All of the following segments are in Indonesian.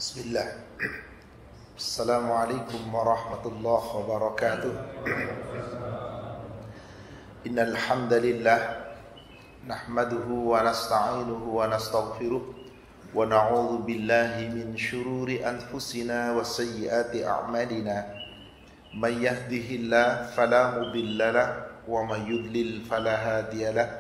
Bismillah. Assalamualaikum warahmatullahi wabarakatuh. Innal hamdalillah nahmaduhu wa nasta'inuhu wa nastaghfiruh wa na'udzu billahi min shururi anfusina wa sayyiati a'malina. May yahdihillahu fala mudilla lahu wa may yudlil fala hadiya lahu.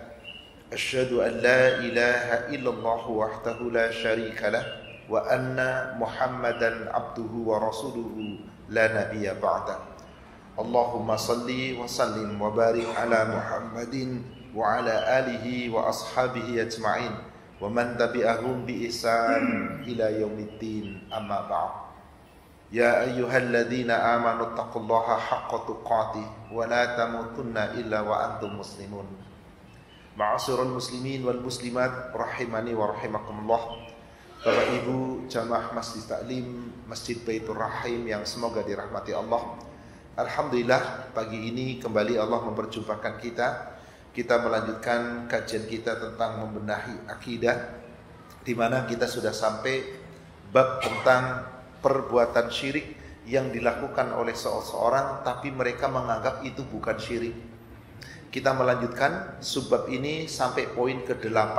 Asyhadu an la ilaha illallah wahdahu la syarika lahu wa anna Muhammadan abduhu wa rasuluhu la nabiyya ba'da. Allahumma salli wa sallim wa barik ala Muhammadin wa ala alihi wa ashabihi ajma'in wa man tabi'ahum bi ihsan ila yaumiddin, amma ba'd. Ya ayyuhalladzina amanu taqullaha haqqa tuqatih wa la tamutunna illa wa antum muslimun. Ma'asyiral muslimin wal muslimat rahimani wa rahimakumullah. Bapak Ibu jamaah Masjid Taklim Masjid Baitur Rahim yang semoga dirahmati Allah. Alhamdulillah, pagi ini kembali Allah memperjumpakan kita. Kita melanjutkan kajian kita tentang membenahi akidah, di mana kita sudah sampai bab tentang perbuatan syirik yang dilakukan oleh seseorang tapi mereka menganggap itu bukan syirik. Kita melanjutkan subbab ini sampai poin ke-8,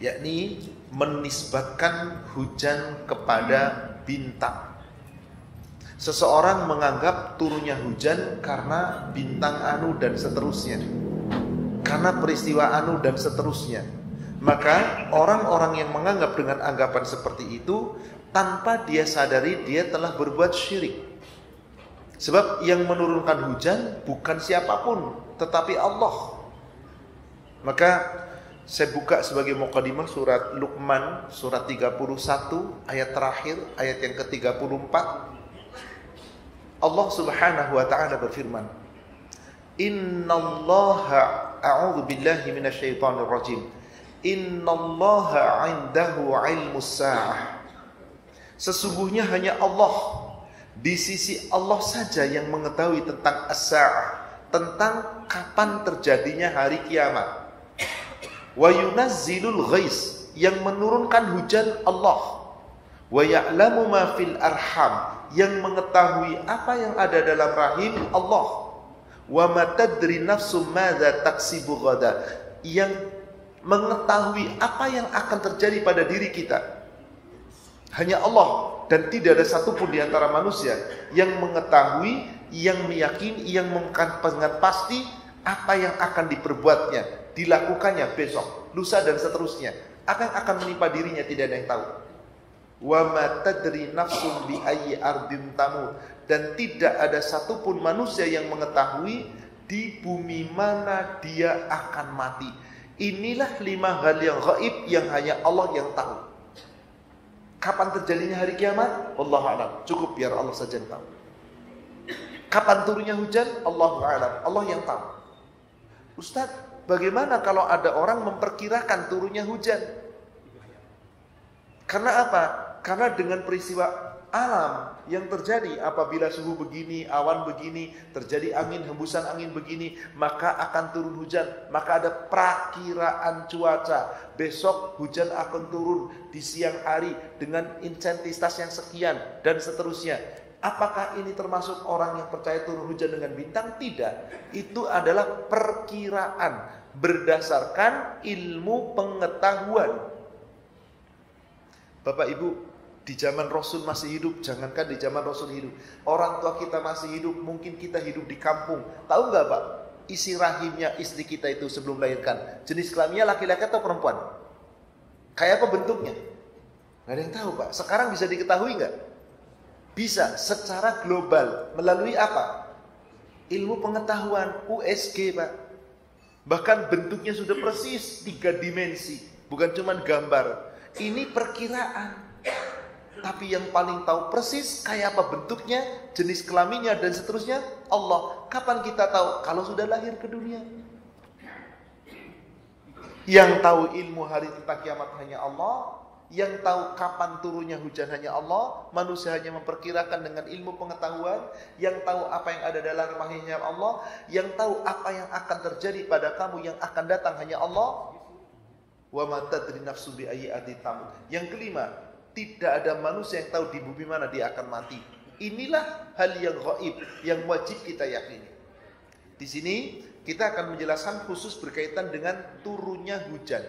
yakni menisbatkan hujan kepada bintang. Seseorang menganggap turunnya hujan karena bintang anu dan seterusnya, karena peristiwa anu dan seterusnya. Maka orang-orang yang menganggap dengan anggapan seperti itu, tanpa dia sadari dia telah berbuat syirik. Sebab yang menurunkan hujan bukan siapapun, tetapi Allah. Maka saya buka sebagai muqaddimah surat Luqman, surat 31, ayat terakhir, ayat yang ke-34. Allah subhanahu wa ta'ala berfirman, Innallaha, a'udhu billahi minasyaitanir rajim, Innallaha indahu ilmus sa'ah. Sesungguhnya hanya Allah, di sisi Allah saja yang mengetahui tentang as-sa'ah, tentang kapan terjadinya hari kiamat. Wa yunazzilul ghais, yang menurunkan hujan Allah. Wa ya'lamu ma fil arham, yang mengetahui apa yang ada dalam rahim Allah. Wa ma tadri nafsum madza taksibu ghada, yang mengetahui apa yang akan terjadi pada diri kita. Hanya Allah, dan tidak ada satupun di antara manusia yang mengetahui, yang meyakini, yang mengatakan pasti apa yang akan diperbuatnya, dilakukannya besok, lusa dan seterusnya. Apa yang akan menimpa dirinya tidak ada yang tahu. Wa ma tadri nafsun bi ayyi ardin tamut, dan tidak ada satupun manusia yang mengetahui di bumi mana dia akan mati. Inilah 5 hal yang gaib yang hanya Allah yang tahu. Kapan terjadinya hari kiamat? Wallahu a'lam. Cukup biar Allah saja yang tahu. Kapan turunnya hujan? Allahu a'lam. Allah yang tahu. Ustaz, bagaimana kalau ada orang memperkirakan turunnya hujan? Karena apa? Karena dengan peristiwa alam yang terjadi, apabila suhu begini, awan begini, terjadi angin, hembusan angin begini, maka akan turun hujan. Maka ada perakiraan cuaca. Besok hujan akan turun di siang hari dengan intensitas yang sekian dan seterusnya. Apakah ini termasuk orang yang percaya turun hujan dengan bintang? Tidak. Itu adalah perkiraan berdasarkan ilmu pengetahuan. Bapak Ibu, di zaman Rasul masih hidup, jangankan di zaman Rasul hidup, orang tua kita masih hidup, mungkin kita hidup di kampung. Tahu nggak Pak, isi rahimnya istri kita itu sebelum melahirkan, jenis kelaminnya laki-laki atau perempuan? Kayak apa bentuknya? Nggak ada yang tahu Pak. Sekarang bisa diketahui nggak? Bisa, secara global. Melalui apa? Ilmu pengetahuan, USG Pak. Bahkan bentuknya sudah persis 3 dimensi, bukan cuma gambar. Ini perkiraan. Tapi yang paling tahu persis kayak apa bentuknya, jenis kelaminnya dan seterusnya, Allah. Kapan kita tahu? Kalau sudah lahir ke dunia. Yang tahu ilmu hari tentang kiamat hanya Allah. Yang tahu kapan turunnya hujan hanya Allah. Manusia hanya memperkirakan dengan ilmu pengetahuan. Yang tahu apa yang ada dalam rahimnya Allah. Yang tahu apa yang akan terjadi pada kamu yang akan datang hanya Allah. Wa ma tadri nafsu bi ayyi ardin tamut. Yang kelima, Tidak ada manusia yang tahu di bumi mana dia akan mati. Inilah hal yang gaib yang wajib kita yakini. Di sini kita akan menjelaskan khusus berkaitan dengan turunnya hujan.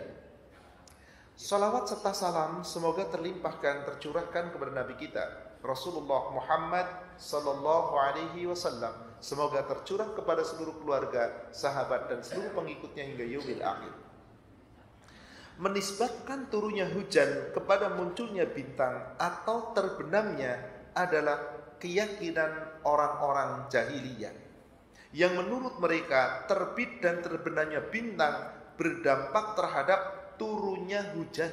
Salawat serta salam semoga terlimpahkan, tercurahkan kepada Nabi kita Rasulullah Muhammad sallallahu alaihi wasallam. Semoga tercurah kepada seluruh keluarga, sahabat dan seluruh pengikutnya hingga yaumil akhir. Menisbatkan turunnya hujan kepada munculnya bintang atau terbenamnya adalah keyakinan orang-orang jahiliyah yang menurut mereka terbit dan terbenamnya bintang berdampak terhadap turunnya hujan.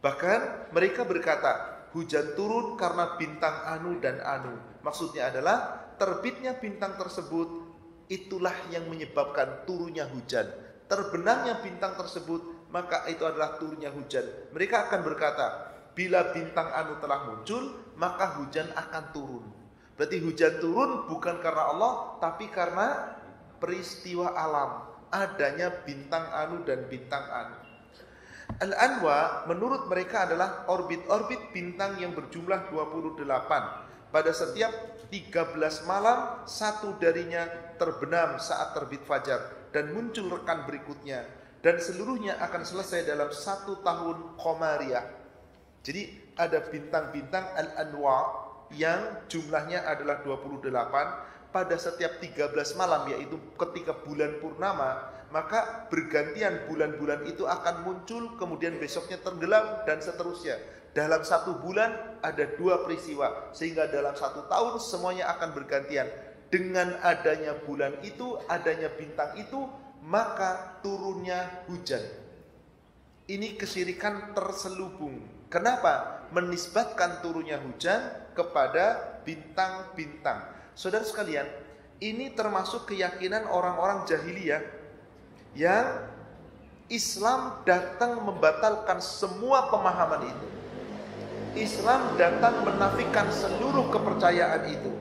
Bahkan mereka berkata, hujan turun karena bintang anu dan anu. Maksudnya adalah terbitnya bintang tersebut itulah yang menyebabkan turunnya hujan. Terbenamnya bintang tersebut maka itu adalah turunnya hujan. Mereka akan berkata, bila bintang anu telah muncul, maka hujan akan turun. Berarti hujan turun bukan karena Allah, tapi karena peristiwa alam. Adanya bintang anu dan bintang anu. Al-Anwa menurut mereka adalah orbit-orbit bintang yang berjumlah 28. Pada setiap 13 malam, satu darinya terbenam saat terbit fajar dan muncul rekan berikutnya. Dan seluruhnya akan selesai dalam 1 tahun Qamariyah. Jadi ada bintang-bintang Al-Anwa yang jumlahnya adalah 28 pada setiap 13 malam, yaitu ketika bulan purnama, maka bergantian bulan-bulan itu akan muncul, kemudian besoknya tenggelam dan seterusnya. Dalam 1 bulan ada 2 peristiwa, sehingga dalam 1 tahun semuanya akan bergantian. Dengan adanya bulan itu, adanya bintang itu, maka turunnya hujan. Ini kesyirikan terselubung. Kenapa? Menisbatkan turunnya hujan kepada bintang-bintang. Saudara sekalian, ini termasuk keyakinan orang-orang jahiliyah yang Islam datang membatalkan semua pemahaman itu. Islam datang menafikan seluruh kepercayaan itu.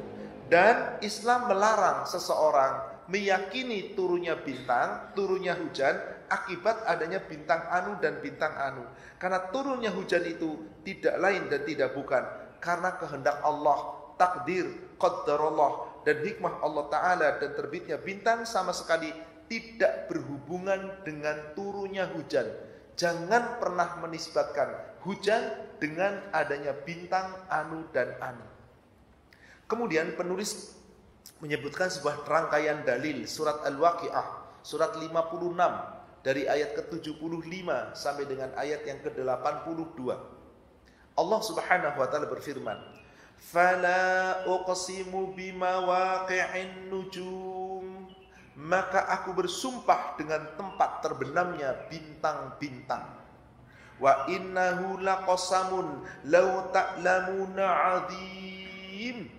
Dan Islam melarang seseorang meyakini turunnya bintang, turunnya hujan akibat adanya bintang anu dan bintang anu. Karena turunnya hujan itu tidak lain dan tidak bukan karena kehendak Allah, takdir, qaddarullah dan hikmah Allah Ta'ala. Dan terbitnya bintang sama sekali tidak berhubungan dengan turunnya hujan. Jangan pernah menisbatkan hujan dengan adanya bintang anu dan anu. Kemudian penulis menyebutkan sebuah rangkaian dalil surat Al-Waqi'ah, surat 56 dari ayat ke-75 sampai dengan ayat yang ke-82. Allah Subhanahu wa taala berfirman, "Fala uqsimu bimawaqi'in nujum." Maka aku bersumpah dengan tempat terbenamnya bintang-bintang. Wa innahu laqasamun law ta'lamuna 'adzim.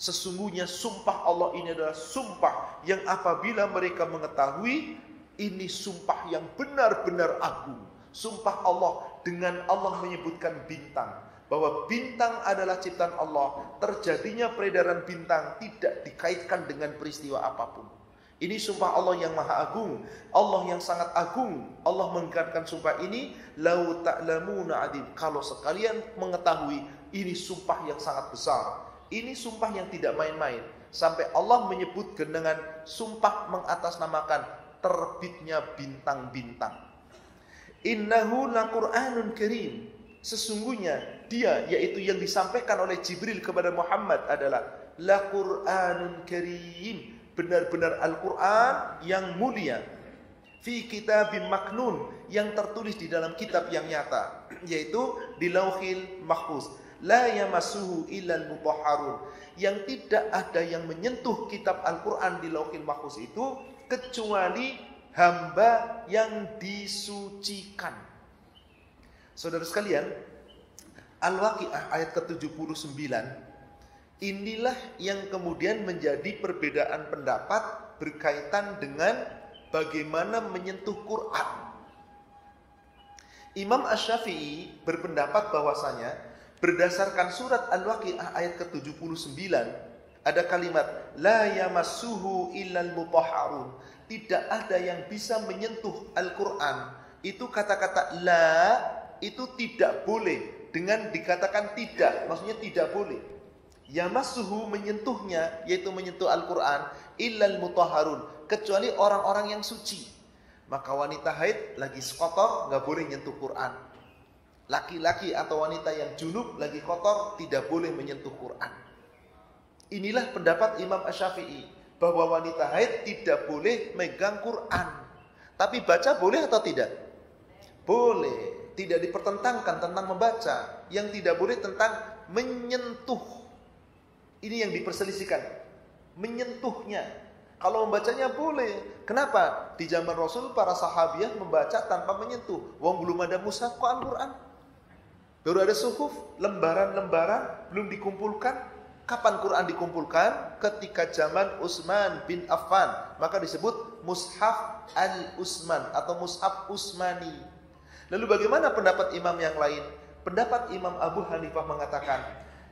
Sesungguhnya sumpah Allah ini adalah sumpah yang apabila mereka mengetahui, ini sumpah yang benar-benar agung. Sumpah Allah dengan Allah menyebutkan bintang, bahwa bintang adalah ciptaan Allah. Terjadinya peredaran bintang tidak dikaitkan dengan peristiwa apapun. Ini sumpah Allah yang maha agung, Allah yang sangat agung. Allah mengatakan sumpah ini, lau ta'lamuna 'adzim. Kalau sekalian mengetahui, ini sumpah yang sangat besar. Ini sumpah yang tidak main-main. Sampai Allah menyebutkan dengan sumpah mengatasnamakan terbitnya bintang-bintang. Innahu laqur'anun karim. Sesungguhnya dia, yaitu yang disampaikan oleh Jibril kepada Muhammad adalah laqur'anun karim. Benar-benar Al-Quran yang mulia. Fi kitabim maknun, yang tertulis di dalam kitab yang nyata, yaitu di Lauhil Mahfuz. La yamassuhu illal mutahharun, yang tidak ada yang menyentuh kitab Al-Quran di Lauhil Mahfuz itu kecuali hamba yang disucikan. Saudara sekalian, Al-Waqi'ah ayat ke-79, inilah yang kemudian menjadi perbedaan pendapat berkaitan dengan bagaimana menyentuh Quran. Imam Asy-Syafi'i berpendapat bahwasanya berdasarkan surat Al-Waqi'ah ayat ke-79 ada kalimat la yamassuhu illal mutahharun. Tidak ada yang bisa menyentuh Al-Quran. Itu kata-kata la itu tidak boleh. Dengan dikatakan tidak, maksudnya tidak boleh. Yamassuhu menyentuhnya, yaitu menyentuh Al-Quran, illal mutahharun, kecuali orang-orang yang suci. Maka wanita haid lagi kotor nggak boleh nyentuh Quran. Laki-laki atau wanita yang junub lagi kotor tidak boleh menyentuh Quran. Inilah pendapat Imam Asy-Syafi'i, bahwa wanita haid tidak boleh megang Quran. Tapi baca boleh atau tidak? Boleh. Tidak dipertentangkan tentang membaca. Yang tidak boleh tentang menyentuh. Ini yang diperselisihkan. Menyentuhnya. Kalau membacanya boleh. Kenapa? Di zaman Rasul para sahabiah membaca tanpa menyentuh. Wong belum ada mushaf kok Al-Quran. Baru ada suhuf, lembaran-lembaran belum dikumpulkan. Kapan Quran dikumpulkan? Ketika zaman Utsman bin Affan. Maka disebut Mushaf Al-Utsman atau Mushaf Utsmani. Lalu bagaimana pendapat imam yang lain? Pendapat Imam Abu Hanifah mengatakan,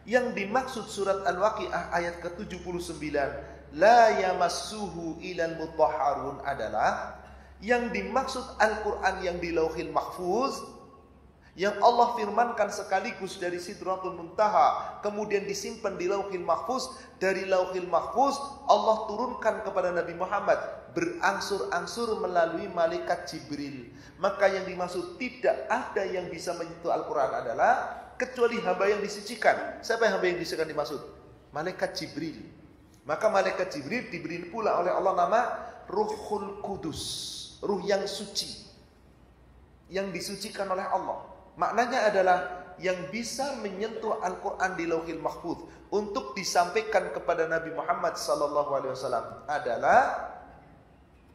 yang dimaksud surat Al-Waqiah ayat ke-79, la yamassuhu ilal mutahharun adalah yang dimaksud Al-Quran yang di Lauhil Mahfuz, yang Allah firmankan sekaligus dari Sidratul Muntaha, kemudian disimpan di Lauhil Mahfuz. Dari Lauhil Mahfuz Allah turunkan kepada Nabi Muhammad berangsur-angsur melalui malaikat Jibril. Maka yang dimaksud tidak ada yang bisa menyentuh Al-Quran adalah kecuali hamba yang disucikan. Siapa yang hamba yang disucikan dimaksud? Malaikat Jibril. Maka malaikat Jibril diberi pula oleh Allah nama Ruhul Kudus, ruh yang suci, yang disucikan oleh Allah. Maknanya adalah yang bisa menyentuh Al-Quran di Lauhil Mahfuz untuk disampaikan kepada Nabi Muhammad SAW adalah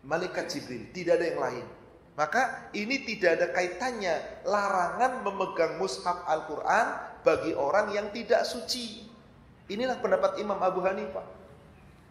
malaikat Jibril, tidak ada yang lain. Maka ini tidak ada kaitannya larangan memegang mushaf Al-Quran bagi orang yang tidak suci. Inilah pendapat Imam Abu Hanifah.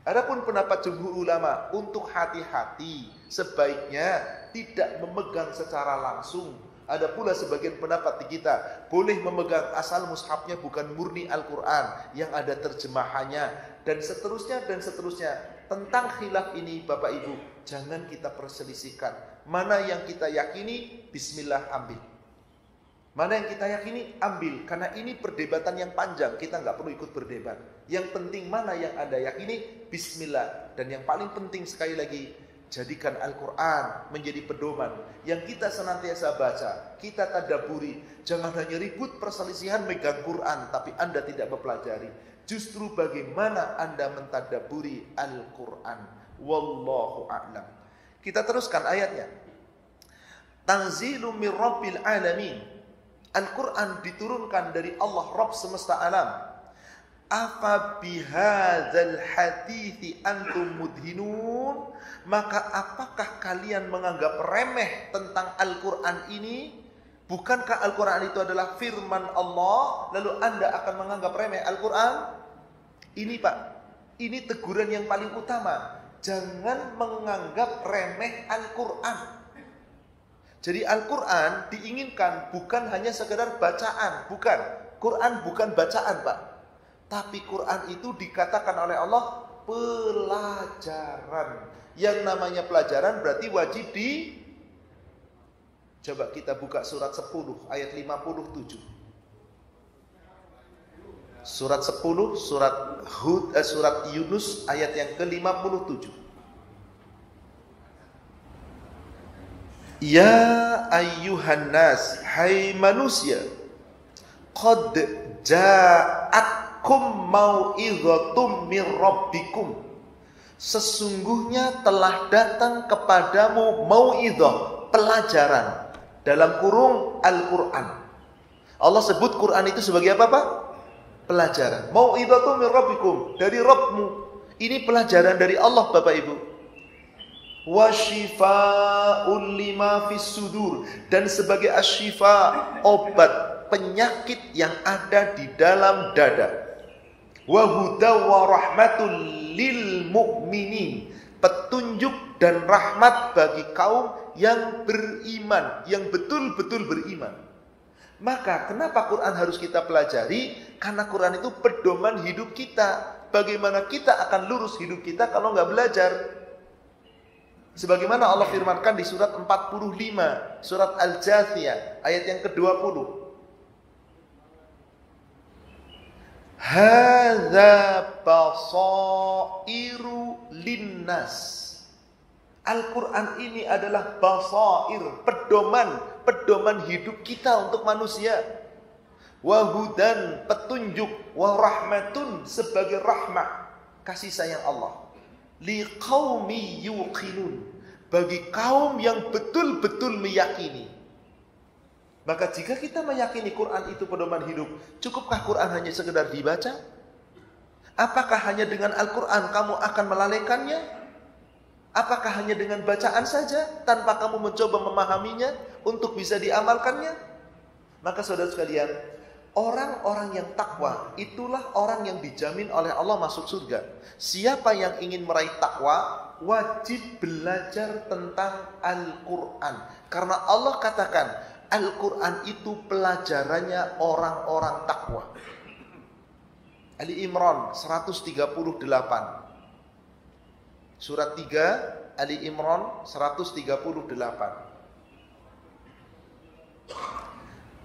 Adapun pendapat jumhur ulama, untuk hati-hati sebaiknya tidak memegang secara langsung. Ada pula sebagian pendapat di kita boleh memegang asal mushafnya bukan murni Al-Quran yang ada terjemahannya, dan seterusnya dan seterusnya. Tentang khilaf ini Bapak Ibu jangan kita perselisihkan. Mana yang kita yakini, bismillah ambil. Mana yang kita yakini, ambil. Karena ini perdebatan yang panjang, kita nggak perlu ikut berdebat. Yang penting mana yang Anda yakini, bismillah. Dan yang paling penting sekali lagi, jadikan Al-Quran menjadi pedoman yang kita senantiasa baca, kita tadabburi. Jangan hanya ribut perselisihan megang Quran tapi Anda tidak mempelajari. Justru bagaimana Anda mentadabburi Al-Quran. Wallahu a'lam. Kita teruskan ayatnya. Tanzilum mir rabbil alamin. Al-Quran diturunkan dari Allah Rabb semesta alam. Afa bihadzal hadithi antum mudhinun, maka apakah kalian menganggap remeh tentang Al-Quran ini? Bukankah Al-Quran itu adalah firman Allah, lalu Anda akan menganggap remeh Al-Quran? Ini Pak, ini teguran yang paling utama. Jangan menganggap remeh Al-Quran. Jadi Al-Quran diinginkan bukan hanya sekedar bacaan, bukan. Quran bukan bacaan Pak. Tapi Quran itu dikatakan oleh Allah pelajaran. Yang namanya pelajaran berarti wajib di. Coba kita buka surat 10 ayat 57. Surat 10, surat Yunus ayat yang ke-57. Ya ayyuhan nas, hai manusia, qad ja'atkum mau'idhatum mir rabbikum, sesungguhnya telah datang kepadamu mau'idhah, pelajaran, dalam kurung Al-Quran. Allah sebut Quran itu sebagai apa Pak? Pelajaran. Mau'idhatum mir rabbikum, dari Rabbmu. Ini pelajaran dari Allah Bapak Ibu. Wa shifa'un lima fis sudur, dan sebagai asyifa, obat penyakit yang ada di dalam dada. Wa huda wa rahmatul lil mu'minin, petunjuk dan rahmat bagi kaum yang beriman, yang betul-betul beriman. Maka kenapa Quran harus kita pelajari? Karena Quran itu pedoman hidup kita. Bagaimana kita akan lurus hidup kita kalau nggak belajar? Sebagaimana Allah firmankan di surat 45, surat Al-Jathiyah, ayat yang ke-20. Hadza basairu linnas. Al-Quran ini adalah basair, pedoman hidup kita untuk manusia. Wahudan, petunjuk, warahmatun, sebagai rahmat, kasih sayang Allah. Liqaumi yuqinun, bagi kaum yang betul-betul meyakini. Maka jika kita meyakini Quran itu pedoman hidup, cukupkah Quran hanya sekedar dibaca? Apakah hanya dengan Al-Quran kamu akan melalaikannya? Apakah hanya dengan bacaan saja tanpa kamu mencoba memahaminya untuk bisa diamalkannya? Maka saudara sekalian, orang-orang yang takwa itulah orang yang dijamin oleh Allah masuk surga. Siapa yang ingin meraih takwa wajib belajar tentang Al-Quran. Karena Allah katakan Al-Quran itu pelajarannya orang-orang takwa. Ali Imran 138. Surat 3 Ali Imran 138.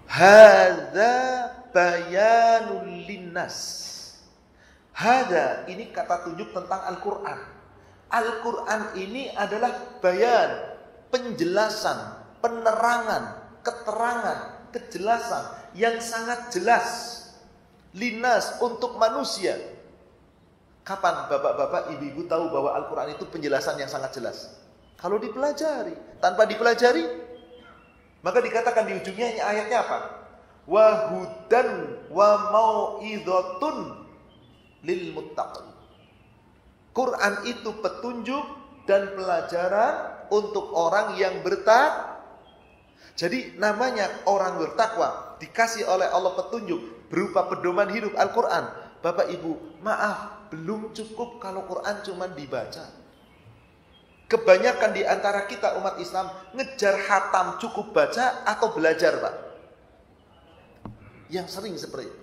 Hadza bayanul linnas. Hadza ini kata tunjuk tentang Al-Quran. Al-Quran ini adalah bayan, penjelasan, penerangan, keterangan, kejelasan yang sangat jelas. Linnas, untuk manusia. Kapan bapak-bapak, ibu-ibu tahu bahwa Al-Quran itu penjelasan yang sangat jelas? Kalau dipelajari. Tanpa dipelajari, maka dikatakan di ujungnya ayatnya apa? Wahudan wa mau'idhatun lil muttaqin. Quran itu petunjuk dan pelajaran untuk orang yang bertakwa. Jadi namanya orang bertakwa, dikasih oleh Allah petunjuk berupa pedoman hidup Al-Quran. Bapak Ibu, maaf, belum cukup kalau Quran cuma dibaca. Kebanyakan di antara kita umat Islam ngejar khatam cukup baca atau belajar, Pak. Yang sering seperti itu.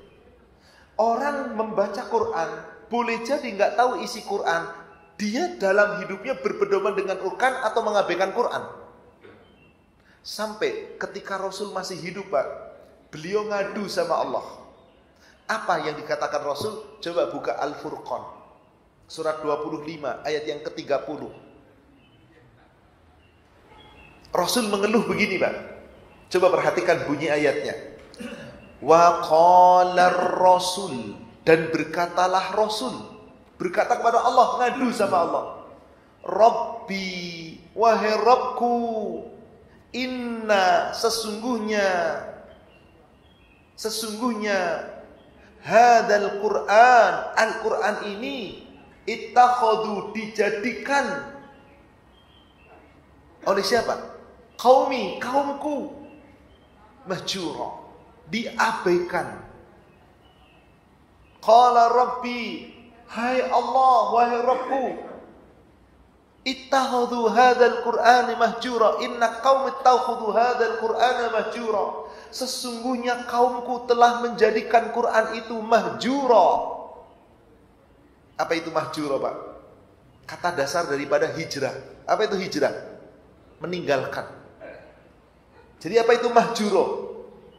Orang membaca Quran, boleh jadi nggak tahu isi Quran. Dia dalam hidupnya berpedoman dengan Quran atau mengabaikan Quran. Sampai ketika Rasul masih hidup, Pak, beliau ngadu sama Allah. Apa yang dikatakan Rasul? Coba buka Al-Furqan. Surat 25 ayat yang ke-30. Rasul mengeluh begini, Pak. Coba perhatikan bunyi ayatnya. Wa qalar Rasul, dan berkatalah Rasul. Berkata kepada Allah, ngadu sama Allah. Rabbi, wahai Rabbku, inna, sesungguhnya hadal Quran, Al-Quran ini ittakhadhu, dijadikan oleh siapa? Kaumku, mahjura, diabaikan. Qala Rabbi, hai Allah, wahai Rabbku, ittakhadhu hadzal Qur'ana mahjura, inna qaumi ittakhadhu hadzal Qur'ana mahjura. Sesungguhnya kaumku telah menjadikan Quran itu mahjura. Apa itu mahjura, Pak? Kata dasar daripada hijrah. Apa itu hijrah? Meninggalkan. Jadi apa itu mahjura?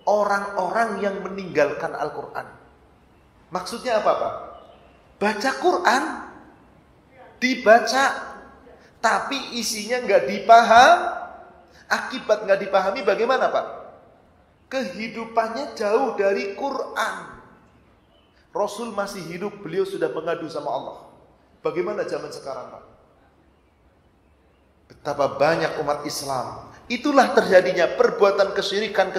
Orang-orang yang meninggalkan Al-Quran. Maksudnya apa, Pak? Baca Quran, dibaca, tapi isinya nggak dipaham. Akibat nggak dipahami bagaimana, Pak? Kehidupannya jauh dari Quran. Rasul masih hidup, beliau sudah mengadu sama Allah. Bagaimana zaman sekarang, Pak? Betapa banyak umat Islam. Itulah terjadinya perbuatan kesyirikan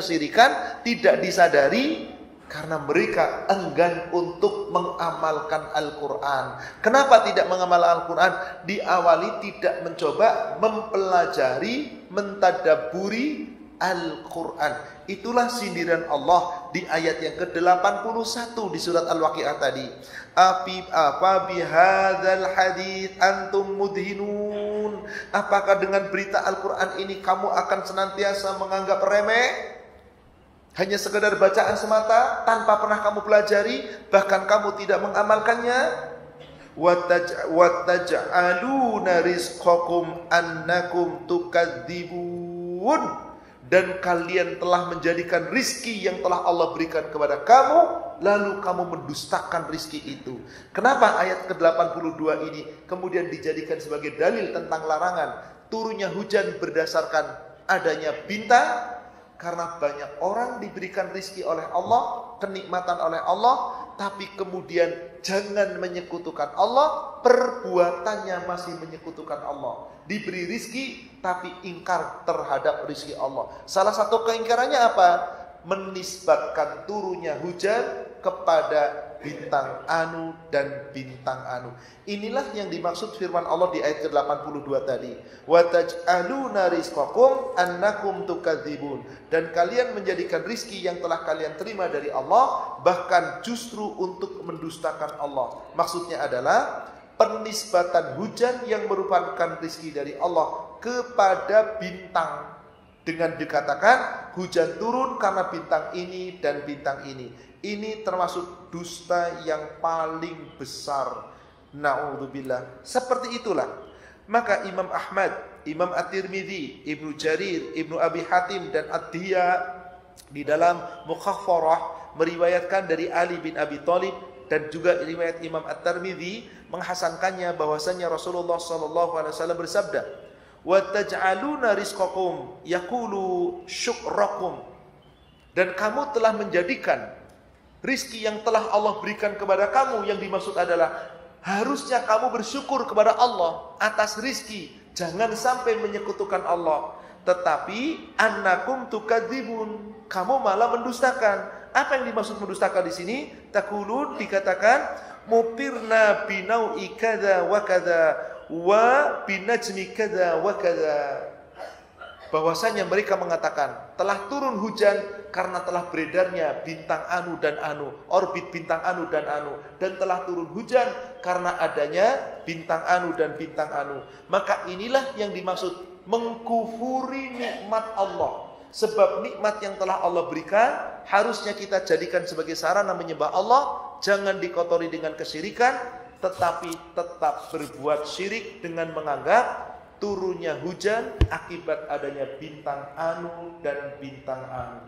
tidak disadari karena mereka enggan untuk mengamalkan Al-Quran. Kenapa tidak mengamalkan Al-Quran? Diawali tidak mencoba mempelajari, mentadaburi Al-Quran. Itulah sindiran Allah di ayat yang ke-81 di surat Al-Waqi'ah tadi. Apa bihadzal hadits antum mudhinun? Apakah dengan berita Al-Quran ini kamu akan senantiasa menganggap remeh? Hanya sekedar bacaan semata tanpa pernah kamu pelajari, bahkan kamu tidak mengamalkannya? Wataj'aluna rizqakum annakum tukadzibun, dan kalian telah menjadikan rizki yang telah Allah berikan kepada kamu, lalu kamu mendustakan rizki itu. Kenapa ayat ke-82 ini kemudian dijadikan sebagai dalil tentang larangan turunnya hujan berdasarkan adanya bintang? Karena banyak orang diberikan rizki oleh Allah, kenikmatan oleh Allah, tapi kemudian jangan menyekutukan Allah, perbuatannya masih menyekutukan Allah. Diberi rizki tapi ingkar terhadap rizki Allah. Salah satu keingkarannya apa? Menisbatkan turunnya hujan kepada bintang anu dan bintang anu. Inilah yang dimaksud firman Allah di ayat ke-82 tadi. Wa taj'aluna rizqakum annakum tukadzibun, dan kalian menjadikan rizki yang telah kalian terima dari Allah bahkan justru untuk mendustakan Allah. Maksudnya adalah penisbatan hujan yang merupakan rizki dari Allah kepada bintang, dengan dikatakan hujan turun karena bintang ini dan bintang ini. Ini termasuk dusta yang paling besar. Na'udzubillah. Seperti itulah. Maka Imam Ahmad, Imam At-Tirmidzi, Ibnu Jarir, Ibnu Abi Hatim dan Ad-Diya di dalam Mukhaffarah meriwayatkan dari Ali bin Abi Thalib, dan juga riwayat Imam At-Tirmidzi menghasankannya bahwasanya Rasulullah SAW bersabda, "Wa taj'aluna rizqakum yaqulu syukrakum," dan kamu telah menjadikan rizki yang telah Allah berikan kepada kamu, yang dimaksud adalah harusnya kamu bersyukur kepada Allah atas rizki, jangan sampai menyekutukan Allah. Tetapi annakum tukadzibun, kamu malah mendustakan. Apa yang dimaksud mendustakan di sini? Taqulun, dikatakan mutirna binau'i kadza wa kadza wa binajmi kadza wa kadza, bahwasanya mereka mengatakan telah turun hujan karena telah beredarnya bintang anu dan anu, orbit bintang anu dan anu, dan telah turun hujan karena adanya bintang anu dan bintang anu. Maka inilah yang dimaksud mengkufuri nikmat Allah. Sebab nikmat yang telah Allah berikan harusnya kita jadikan sebagai sarana menyembah Allah, jangan dikotori dengan kesyirikan, tetapi tetap berbuat syirik dengan menganggap turunnya hujan akibat adanya bintang anu dan bintang anu.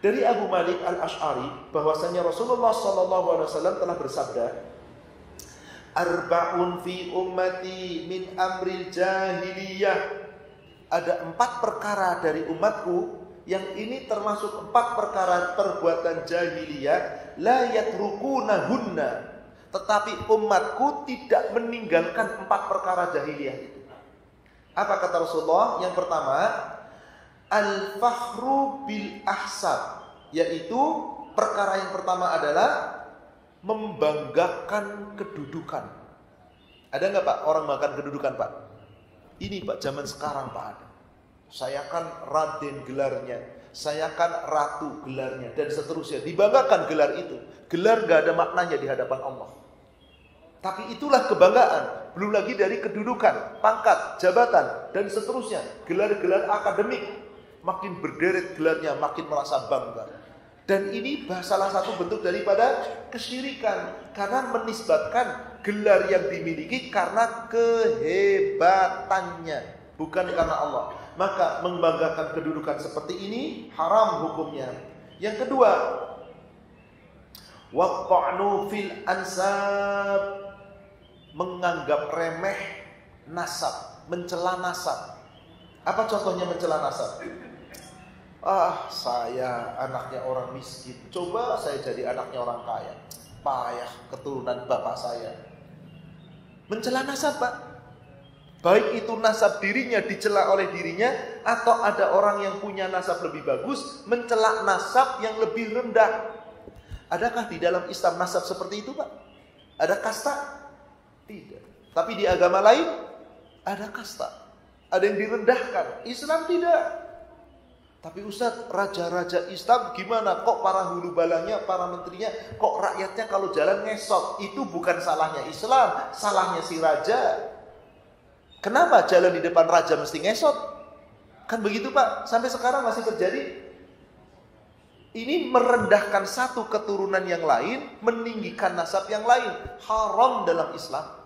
Dari Abu Malik Al-Asy'ari bahwasanya Rasulullah SAW telah bersabda, "Arba'un fi ummati min amril jahiliyah." Ada 4 perkara dari umatku, yang ini termasuk 4 perkara perbuatan jahiliyah, la yatrukunahunna, tetapi umatku tidak meninggalkan 4 perkara jahiliyah itu. Apa kata Rasulullah? Yang pertama, al-fakhru bil ahsab, yaitu perkara yang pertama adalah membanggakan kedudukan. Ada nggak Pak orang makan kedudukan Pak? Ini Pak zaman sekarang Pak ada. Saya kan Raden gelarnya, saya kan Ratu gelarnya, dan seterusnya. Dibanggakan gelar itu. Gelar gak ada maknanya di hadapan Allah. Tapi itulah kebanggaan. Belum lagi dari kedudukan, pangkat, jabatan, dan seterusnya. Gelar-gelar akademik. Makin berderet gelarnya, makin merasa bangga. Dan ini salah satu bentuk daripada kesyirikan. Karena menisbatkan gelar yang dimiliki karena kehebatannya, bukan karena Allah. Maka membanggakan kedudukan seperti ini haram hukumnya. Yang kedua, waqa'nu fil ansab, menganggap remeh nasab, mencela nasab. Apa contohnya mencela nasab? Saya anaknya orang miskin, coba saya jadi anaknya orang kaya. Payah keturunan bapak saya. Mencela nasab Pak. Baik itu nasab dirinya dicela oleh dirinya, atau ada orang yang punya nasab lebih bagus mencela nasab yang lebih rendah. Adakah di dalam Islam nasab seperti itu Pak? Ada kasta? Tidak. Tapi di agama lain ada kasta. Ada yang direndahkan. Islam tidak. Tapi Ustaz, raja-raja Islam gimana? Kok para hulu balangnya, para menterinya, kok rakyatnya kalau jalan ngesot? Itu bukan salahnya Islam, salahnya si raja. Kenapa jalan di depan raja mesti ngesot? Kan begitu Pak, sampai sekarang masih terjadi. Ini merendahkan satu keturunan yang lain, meninggikan nasab yang lain. Haram dalam Islam.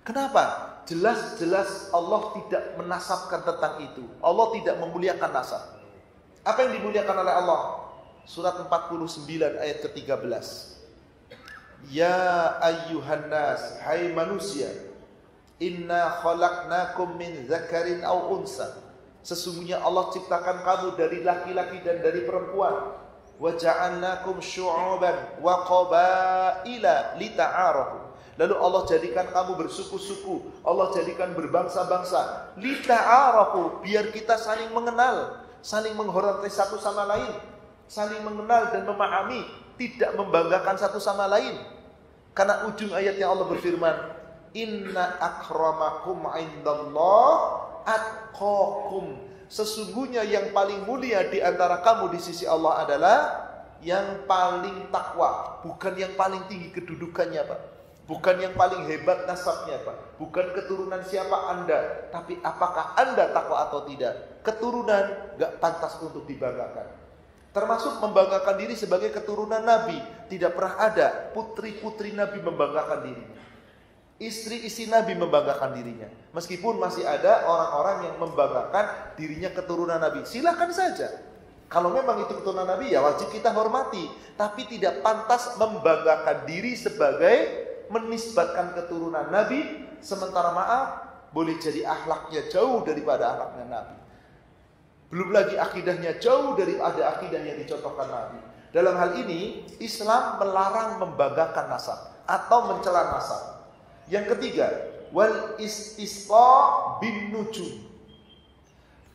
Kenapa? Jelas-jelas Allah tidak menasabkan tentang itu. Allah tidak memuliakan nasab. Apa yang dimuliakan oleh Allah? Surat 49 ayat ke-13. Ya ayyuhan nas, hai manusia, inna khalaqnakum min dzakarin aw unsa. Sesungguhnya Allah ciptakan kamu dari laki-laki dan dari perempuan. Wa ja'alnakum syu'uban wa qabaila lita'arafu. Lalu Allah jadikan kamu bersuku-suku, Allah jadikan berbangsa-bangsa, lita'arafu, biar kita saling mengenal, saling menghormati satu sama lain, saling mengenal dan memahami, tidak membanggakan satu sama lain. Karena ujung ayatnya Allah berfirman, inna akramakum indallah atqakum. Sesungguhnya yang paling mulia di antara kamu di sisi Allah adalah yang paling takwa, bukan yang paling tinggi kedudukannya, Pak. Bukan yang paling hebat nasabnya, Pak. Bukan keturunan siapa Anda, tapi apakah Anda takwa atau tidak. Keturunan gak pantas untuk dibanggakan. Termasuk membanggakan diri sebagai keturunan Nabi. Tidak pernah ada putri-putri Nabi membanggakan dirinya. Istri-istri Nabi membanggakan dirinya. Meskipun masih ada orang-orang yang membanggakan dirinya keturunan Nabi. Silakan saja. Kalau memang itu keturunan Nabi, ya wajib kita hormati. Tapi tidak pantas membanggakan diri sebagai menisbatkan keturunan Nabi, sementara maaf, boleh jadi akhlaknya jauh daripada akhlaknya Nabi. Belum lagi akidahnya jauh daripada akidah yang dicontohkan Nabi. Dalam hal ini, Islam melarang membanggakan nasab atau mencela nasab. Yang ketiga, wal istisqa bin nujum.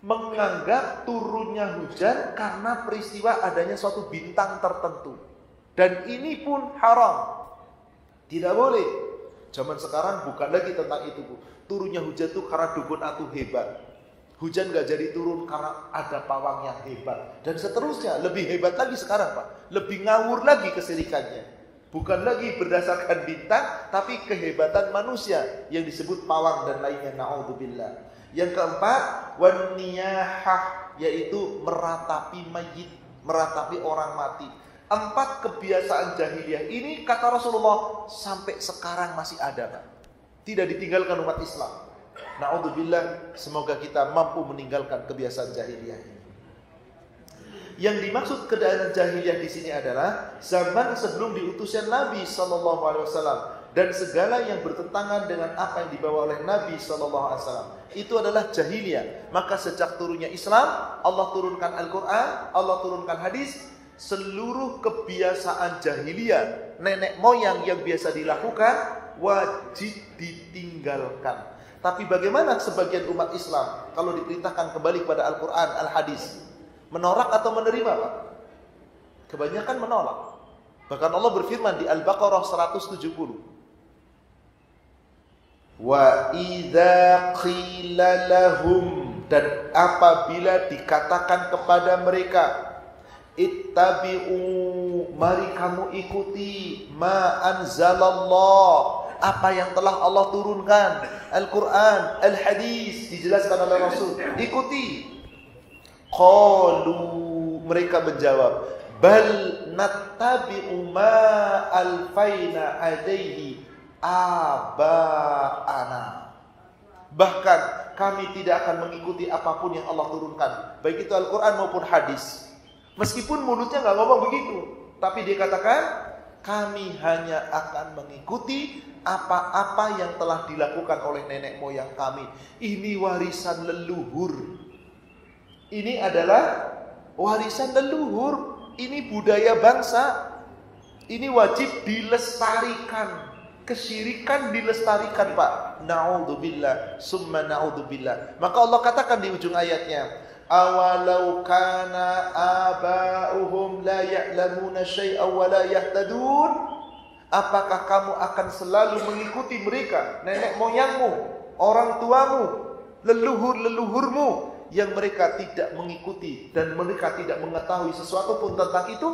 Menganggap turunnya hujan karena peristiwa adanya suatu bintang tertentu. Dan ini pun haram. Tidak boleh. Zaman sekarang bukan lagi tentang itu, Bu. Turunnya hujan itu karena dukun atu hebat. Hujan gak jadi turun karena ada pawang yang hebat. Dan seterusnya. Lebih hebat lagi sekarang, Pak. Lebih ngawur lagi kesirikannya. Bukan lagi berdasarkan bintang, tapi kehebatan manusia yang disebut pawang dan lainnya. Na'udzubillah. Yang keempat, wan niyahah, yaitu meratapi mayit, meratapi orang mati. 4 kebiasaan jahiliyah ini kata Rasulullah sampai sekarang masih ada, Pak. Tidak ditinggalkan umat Islam. Na'udzubillah, semoga kita mampu meninggalkan kebiasaan jahiliyah ini. Yang dimaksud keadaan jahiliyah di sini adalah zaman sebelum diutusnya Nabi sallallahu alaihi wasallam dan segala yang bertentangan dengan apa yang dibawa oleh Nabi sallallahu alaihi wasallam. Itu adalah jahiliyah. Maka sejak turunnya Islam, Allah turunkan Al-Qur'an, Allah turunkan hadis. Seluruh kebiasaan jahiliyah, nenek moyang yang biasa dilakukan, wajib ditinggalkan. Tapi bagaimana sebagian umat Islam kalau diperintahkan kembali kepada Al-Quran, Al-Hadis? Menolak atau menerima, Pak? Kebanyakan menolak. Bahkan Allah berfirman di Al-Baqarah 170. Wa idza qila lahum, dan apabila dikatakan kepada mereka, ittabi'u, mari kamu ikuti ma anzalallah, apa yang telah Allah turunkan, Al-Quran, Al-Hadis, dijelaskan oleh Rasul, ikuti. Qalu, mereka menjawab, bal nattabi'u ma alfaina alaihi aba'ana. Bahkan kami tidak akan mengikuti apapun yang Allah turunkan, baik itu Al-Quran maupun hadis. Meskipun mulutnya nggak ngomong begitu, tapi dia katakan kami hanya akan mengikuti apa-apa yang telah dilakukan oleh nenek moyang kami. Ini warisan leluhur. Ini adalah warisan leluhur. Ini budaya bangsa. Ini wajib dilestarikan. Kesyirikan dilestarikan, Pak. Na'udzubillah, summa na'udzubillah. Maka Allah katakan di ujung ayatnya, awalau kana aba'uhum la ya'lamuna syai'an wa la yahtadun. Apakah kamu akan selalu mengikuti mereka, nenek moyangmu, orang tuamu, leluhur-leluhurmu yang mereka tidak mengikuti dan mereka tidak mengetahui sesuatu pun tentang itu,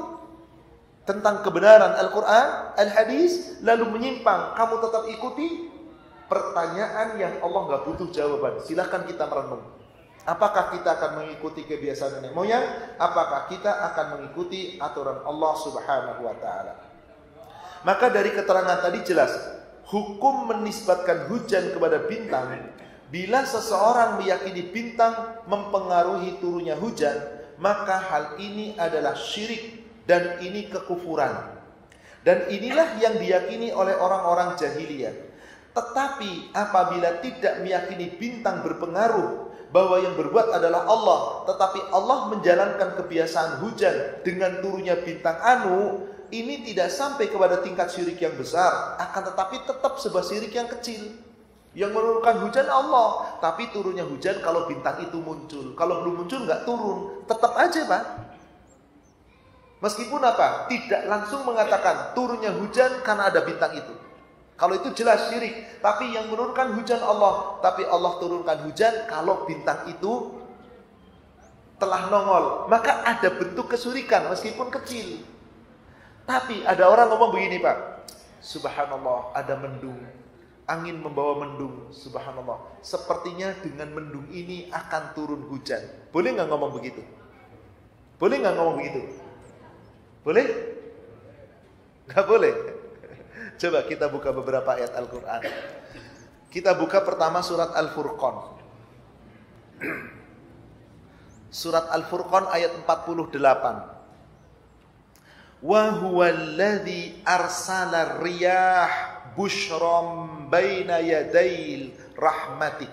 tentang kebenaran Al-Quran, Al-Hadis, lalu menyimpang, kamu tetap ikuti? Pertanyaan yang Allah gak butuh jawaban. Silahkan kita merenung. Apakah kita akan mengikuti kebiasaan nenek moyang? Apakah kita akan mengikuti aturan Allah Subhanahu wa ta'ala? Maka dari keterangan tadi jelas, hukum menisbatkan hujan kepada bintang, bila seseorang meyakini bintang mempengaruhi turunnya hujan, maka hal ini adalah syirik dan ini kekufuran. Dan inilah yang diyakini oleh orang-orang jahiliyah. Tetapi apabila tidak meyakini bintang berpengaruh, bahwa yang berbuat adalah Allah, tetapi Allah menjalankan kebiasaan hujan dengan turunnya bintang anu, ini tidak sampai kepada tingkat syirik yang besar, akan tetapi tetap sebuah syirik yang kecil. Yang menurunkan hujan Allah, tapi turunnya hujan kalau bintang itu muncul. Kalau belum muncul nggak turun, tetap aja Pak. Meskipun apa? Tidak langsung mengatakan turunnya hujan karena ada bintang itu. Kalau itu jelas syirik. Tapi yang menurunkan hujan Allah, tapi Allah turunkan hujan kalau bintang itu telah nongol, maka ada bentuk kesyirikan meskipun kecil. Tapi ada orang ngomong begini Pak, subhanallah, ada mendung, angin membawa mendung, subhanallah, sepertinya dengan mendung ini akan turun hujan. Boleh nggak ngomong begitu? Boleh nggak ngomong begitu? Boleh? Nggak boleh. Coba kita buka beberapa ayat Al-Quran. Kita buka pertama surat Al-Furqan. Surat Al-Furqan ayat 48. Wa huwallazi arsala riyah busyram baina yadail rahmatik.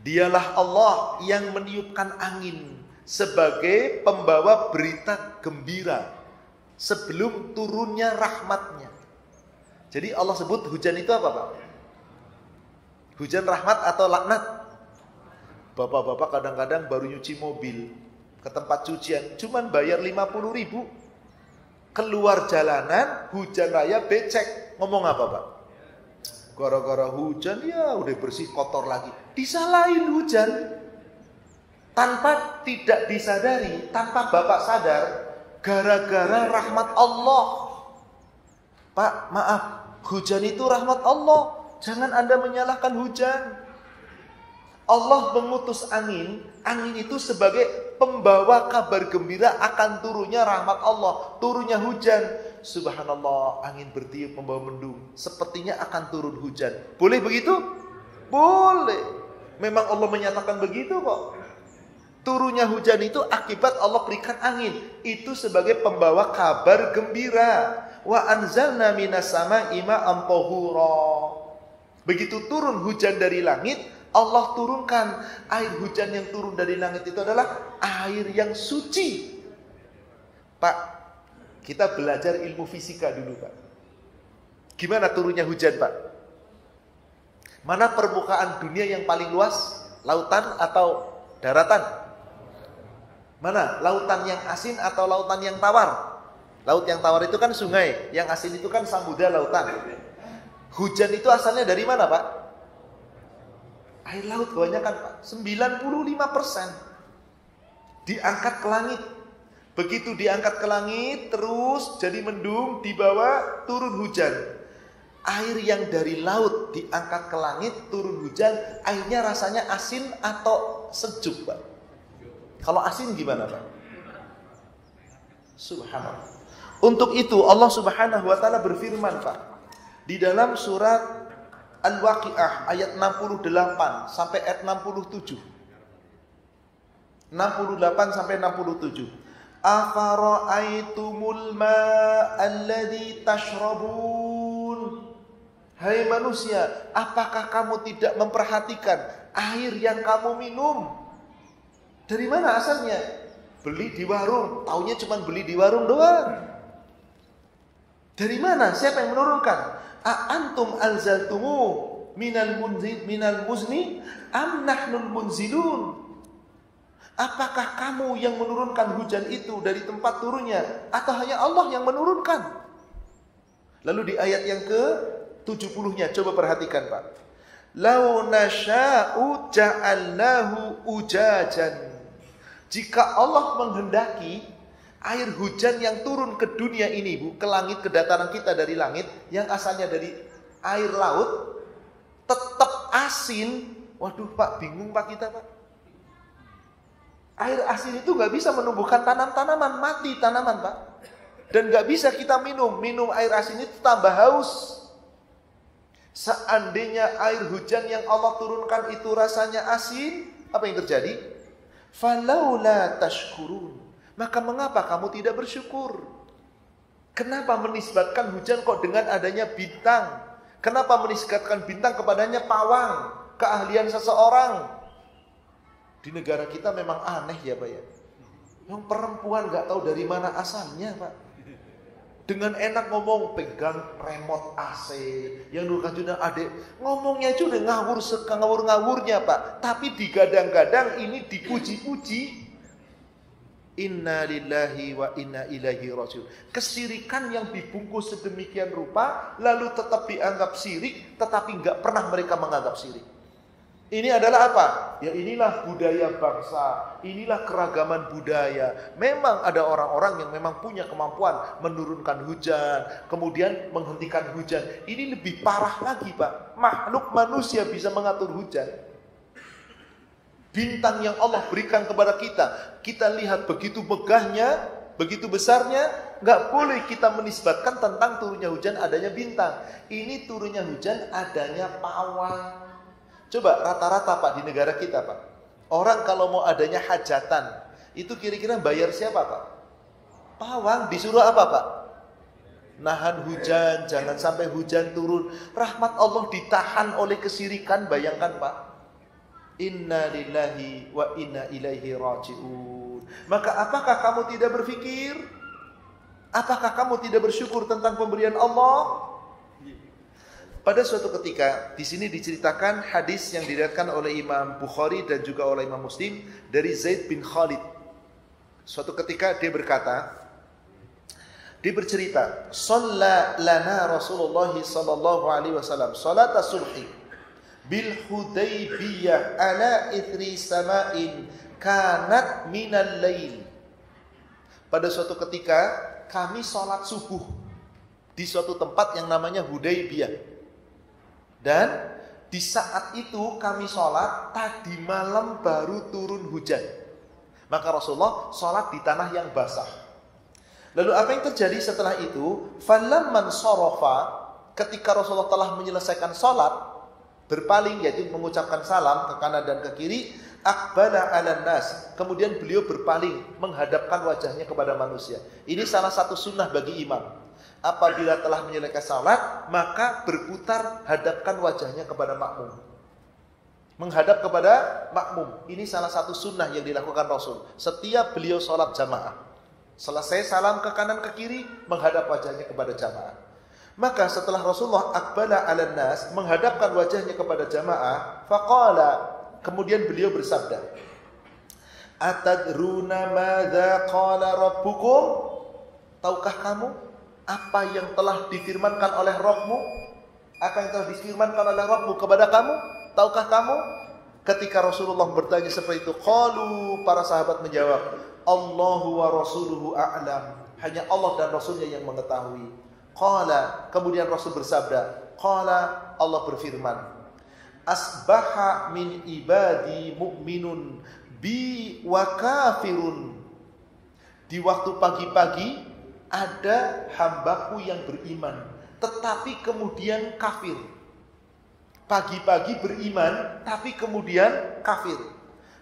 Dialah Allah yang meniupkan angin sebagai pembawa berita gembira sebelum turunnya rahmatnya. Jadi Allah sebut hujan itu apa Pak? Hujan rahmat atau laknat? Bapak-bapak kadang-kadang baru nyuci mobil ke tempat cucian, cuman bayar 50.000. Keluar jalanan, hujan raya becek. Ngomong apa Pak? Gara-gara hujan ya udah bersih kotor lagi. Disalahin hujan. Tanpa tidak disadari, tanpa Bapak sadar, gara-gara rahmat Allah. Pak, maaf, hujan itu rahmat Allah. Jangan Anda menyalahkan hujan. Allah mengutus angin, angin itu sebagai pembawa kabar gembira akan turunnya rahmat Allah, turunnya hujan. Subhanallah, angin bertiup membawa mendung, sepertinya akan turun hujan. Boleh begitu? Boleh. Memang Allah menyatakan begitu kok. Turunnya hujan itu akibat Allah berikan angin. Itu sebagai pembawa kabar gembira. Wa anzalna minas sama'i ma'an tahura. Begitu turun hujan dari langit, Allah turunkan air hujan yang turun dari langit itu adalah air yang suci. Pak, kita belajar ilmu fisika dulu Pak. Gimana turunnya hujan Pak? Mana permukaan dunia yang paling luas? Lautan atau daratan? Mana? Lautan yang asin atau lautan yang tawar? Laut yang tawar itu kan sungai, yang asin itu kan samudra lautan. Hujan itu asalnya dari mana Pak? Air laut kebanyakan Pak. 95% diangkat ke langit. Begitu diangkat ke langit, terus jadi mendung, dibawa turun hujan. Air yang dari laut diangkat ke langit, turun hujan, airnya rasanya asin atau sejuk Pak? Kalau asin gimana Pak? Subhanallah. Untuk itu Allah Subhanahu wa taala berfirman Pak, di dalam surat Al-Waqiah ayat 68 sampai ayat 67. 68 sampai 67. Afara'aitumul ma'alladzi tashrabun. Hai manusia, apakah kamu tidak memperhatikan air yang kamu minum? Dari mana asalnya? Beli di warung, taunya cuma beli di warung doang. Dari mana? Siapa yang menurunkan? Antum anzaltumu minal muzni am nahnul munzilun? Apakah kamu yang menurunkan hujan itu dari tempat turunnya atau hanya Allah yang menurunkan? Lalu di ayat yang ke-70-nya coba perhatikan Pak. Lau nasya'u ja'alnahu ujajan. Jika Allah menghendaki air hujan yang turun ke dunia ini Bu, ke langit, ke dataran kita dari langit yang asalnya dari air laut tetap asin. Waduh Pak, bingung Pak kita Pak. Air asin itu gak bisa menumbuhkan tanaman, mati tanaman Pak. Dan gak bisa kita minum air asin itu tambah haus. Seandainya air hujan yang Allah turunkan itu rasanya asin, apa yang terjadi? Falaula tashkurun. Maka mengapa kamu tidak bersyukur? Kenapa menisbatkan hujan kok dengan adanya bintang? Kenapa menisbatkan bintang kepadanya pawang, keahlian seseorang? Di negara kita memang aneh ya Pak ya. Yang perempuan gak tahu dari mana asalnya Pak. Dengan enak ngomong, pegang remote AC. Yang dulu kan sudah adik, ngomongnya aja udah ngawur-ngawurnya Pak. Tapi digadang-gadang ini dipuji-puji. Inna lillahi wa inna ilaihi rajiun. Kesirikan yang dibungkus sedemikian rupa, lalu tetap dianggap syirik, tetapi gak pernah mereka menganggap syirik. Ini adalah apa? Ya inilah budaya bangsa, inilah keragaman budaya. Memang ada orang-orang yang memang punya kemampuan menurunkan hujan, kemudian menghentikan hujan. Ini lebih parah lagi Pak. Makhluk manusia bisa mengatur hujan. Bintang yang Allah berikan kepada kita, kita lihat begitu megahnya, begitu besarnya, nggak boleh kita menisbatkan tentang turunnya hujan adanya bintang. Ini turunnya hujan adanya pawang. Coba rata-rata Pak di negara kita Pak, orang kalau mau adanya hajatan, itu kira-kira bayar siapa Pak? Pawang. Disuruh apa Pak? Nahan hujan, jangan sampai hujan turun. Rahmat Allah ditahan oleh kesirikan, bayangkan Pak. Inna lillahi wa inna ilaihi raji'un. Maka apakah kamu tidak berpikir? Apakah kamu tidak bersyukur tentang pemberian Allah? Pada suatu ketika, di sini diceritakan hadis yang diriwayatkan oleh Imam Bukhari dan juga oleh Imam Muslim dari Zaid bin Khalid. Suatu ketika dia berkata, dia bercerita, "Shalla lana Rasulullah sallallahu alaihi wasallam salat subhi bil Hudaybiyah ala ithri sama'in kanat minal lail." Pada suatu ketika kami salat subuh di suatu tempat yang namanya Hudaybiyah. Dan di saat itu kami sholat, tadi malam baru turun hujan. Maka Rasulullah sholat di tanah yang basah. Lalu apa yang terjadi setelah itu? Falamman sorofa, ketika Rasulullah telah menyelesaikan sholat, berpaling yaitu mengucapkan salam ke kanan dan ke kiri, akbala alan nas, kemudian beliau berpaling menghadapkan wajahnya kepada manusia. Ini salah satu sunnah bagi imam. Apabila telah menyelesaikan salat, maka berputar hadapkan wajahnya kepada makmum. Menghadap kepada makmum. Ini salah satu sunnah yang dilakukan Rasul. Setiap beliau salat jamaah, selesai salam ke kanan ke kiri, menghadap wajahnya kepada jamaah. Maka setelah Rasulullah akbala alan nas, menghadapkan wajahnya kepada jamaah, faqala, kemudian beliau bersabda, atadruna madza qala rabbukum? Tahukah kamu apa yang telah difirmankan oleh Rabbmu? Apa yang telah difirmankan oleh Rabbmu kepada kamu? Tahukah kamu? Ketika Rasulullah bertanya seperti itu, qalu, para sahabat menjawab, Allahu wa rasuluhu a'lam. Hanya Allah dan Rasulnya yang mengetahui. Qala, kemudian Rasul bersabda, qala, Allah berfirman, asbaha min ibadi mu'minun bi wa kafirun. Di waktu pagi-pagi ada hambaku yang beriman, tetapi kemudian kafir. Pagi-pagi beriman, tapi kemudian kafir.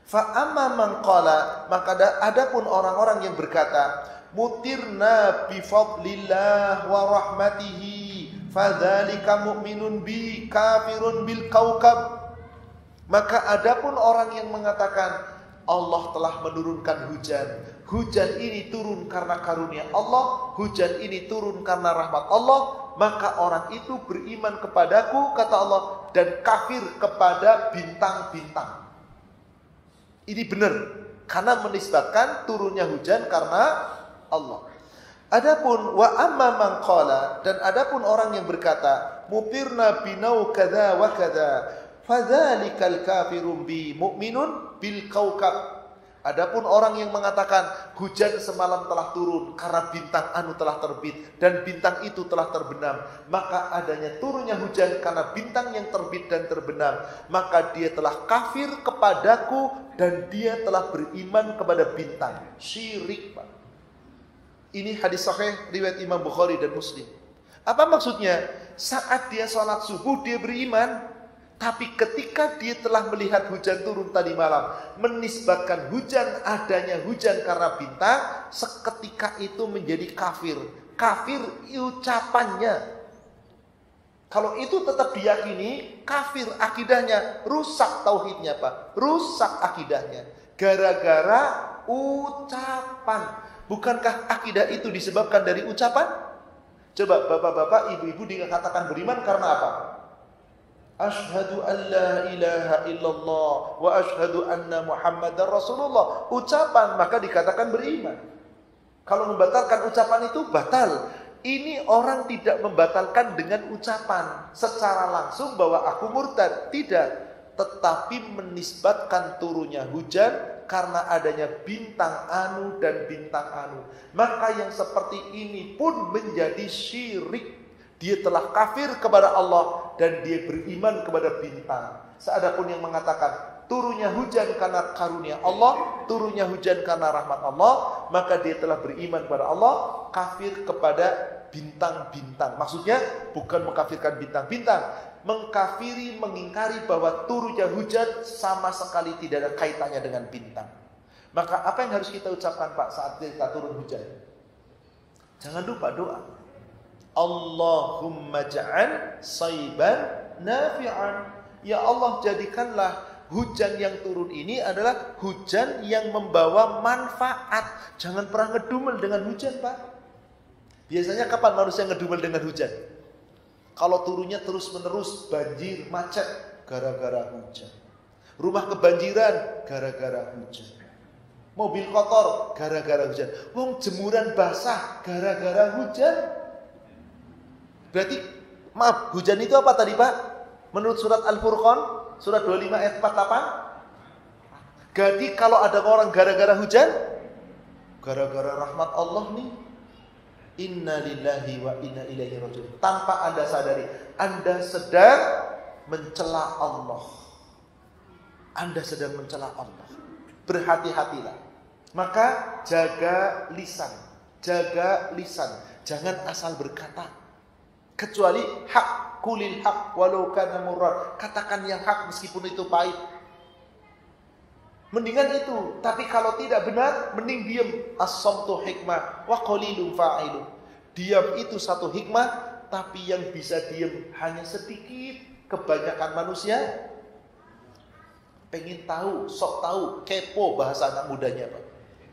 Fa amma man qala, maka adapun orang-orang yang berkata, mutirna bi fadlillah wa rahmatihi, fadzalika mu'minun bi kafirun bil kaukab. Maka adapun orang yang mengatakan Allah telah menurunkan hujan, hujan ini turun karena karunia Allah, hujan ini turun karena rahmat Allah, maka orang itu beriman kepadaku, kata Allah, dan kafir kepada bintang-bintang. Ini benar, karena menisbatkan turunnya hujan karena Allah. Adapun wa amma man qala, dan adapun orang yang berkata mupirna binau kadza wa kadza, fadzalikal kafirun bi mu'minun bil kaukab. Adapun orang yang mengatakan hujan semalam telah turun karena bintang anu telah terbit dan bintang itu telah terbenam, maka adanya turunnya hujan karena bintang yang terbit dan terbenam, maka dia telah kafir kepadaku dan dia telah beriman kepada bintang. Syirik, Pak. Ini hadis sahih riwayat Imam Bukhari dan Muslim. Apa maksudnya? Saat dia sholat subuh dia beriman, tapi ketika dia telah melihat hujan turun tadi malam, menisbatkan adanya hujan karena bintang, seketika itu menjadi kafir. Kafir ucapannya. Kalau itu tetap diyakini, kafir akidahnya, rusak tauhidnya Pak, rusak akidahnya. Gara-gara ucapan. Bukankah akidah itu disebabkan dari ucapan? Coba bapak-bapak, ibu-ibu dikatakan beriman karena apa? Asyhadu an la ilaha illallah wa asyhadu anna Muhammadar Rasulullah. Ucapan, maka dikatakan beriman. Kalau membatalkan ucapan itu batal. Ini orang tidak membatalkan dengan ucapan secara langsung bahwa aku murtad, tidak, tetapi menisbatkan turunnya hujan karena adanya bintang anu dan bintang anu. Maka yang seperti ini pun menjadi syirik. Dia telah kafir kepada Allah dan dia beriman kepada bintang. Seadapun yang mengatakan turunnya hujan karena karunia Allah, turunnya hujan karena rahmat Allah, maka dia telah beriman kepada Allah, kafir kepada bintang-bintang. Maksudnya bukan mengkafirkan bintang-bintang, mengkafiri, mengingkari bahwa turunnya hujan sama sekali tidak ada kaitannya dengan bintang. Maka apa yang harus kita ucapkan Pak saat kita turun hujan? Jangan lupa doa. Allahumma ja'al sayban nafi'an. Ya Allah, jadikanlah hujan yang turun ini adalah hujan yang membawa manfaat. Jangan pernah ngedumel dengan hujan Pak. Biasanya kapan manusia ngedumel dengan hujan? Kalau turunnya terus-menerus, banjir, macet, gara-gara hujan. Rumah kebanjiran, gara-gara hujan. Mobil kotor, gara-gara hujan. Wong jemuran basah, gara-gara hujan. Berarti, maaf, hujan itu apa tadi Pak? Menurut surat Al-Furqan, surat 25 ayat 48. Jadi kalau ada orang gara-gara hujan, gara-gara rahmat Allah nih, inna lillahi wa inna ilaihi raji'un. Tanpa Anda sadari, Anda sedang mencela Allah. Anda sedang mencela Allah. Berhati-hatilah. Maka jaga lisan. Jaga lisan. Jangan asal berkata. Kecuali hak, kulil hak walau kana murran. Katakan yang hak meskipun itu pahit. Mendingan itu. Tapi kalau tidak benar, mending diam. As-samtu hikmah wa qalilun fa'ilun. Diam itu satu hikmah, tapi yang bisa diam hanya sedikit. Kebanyakan manusia pengen tahu, sok tahu, kepo bahasa anak mudanya Pak.